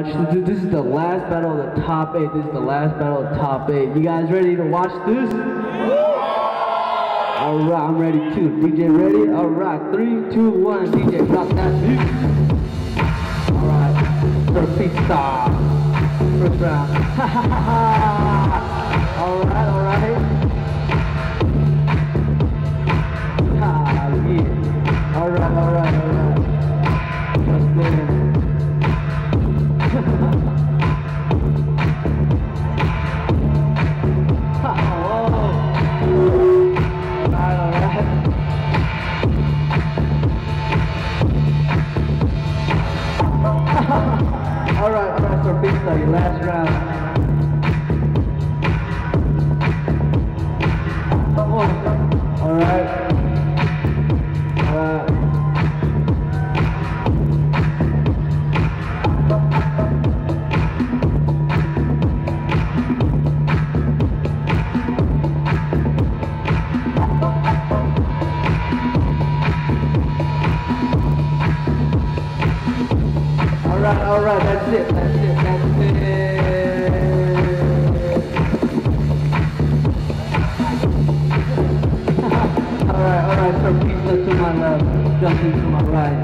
This is the last battle of the top 8. This is the last battle of the top 8. You guys ready to watch this? Alright, I'm ready too. DJ ready? Alright, 3, 2, 1. DJ, drop that beat. Alright, first beat stop. First round. Alright, alright. Yeah. Alright, alright, alright. Let's go. Alright, for pizza, your last round. Alright. Alright, that's it. Alright, so pizza to my left, jumping to my right.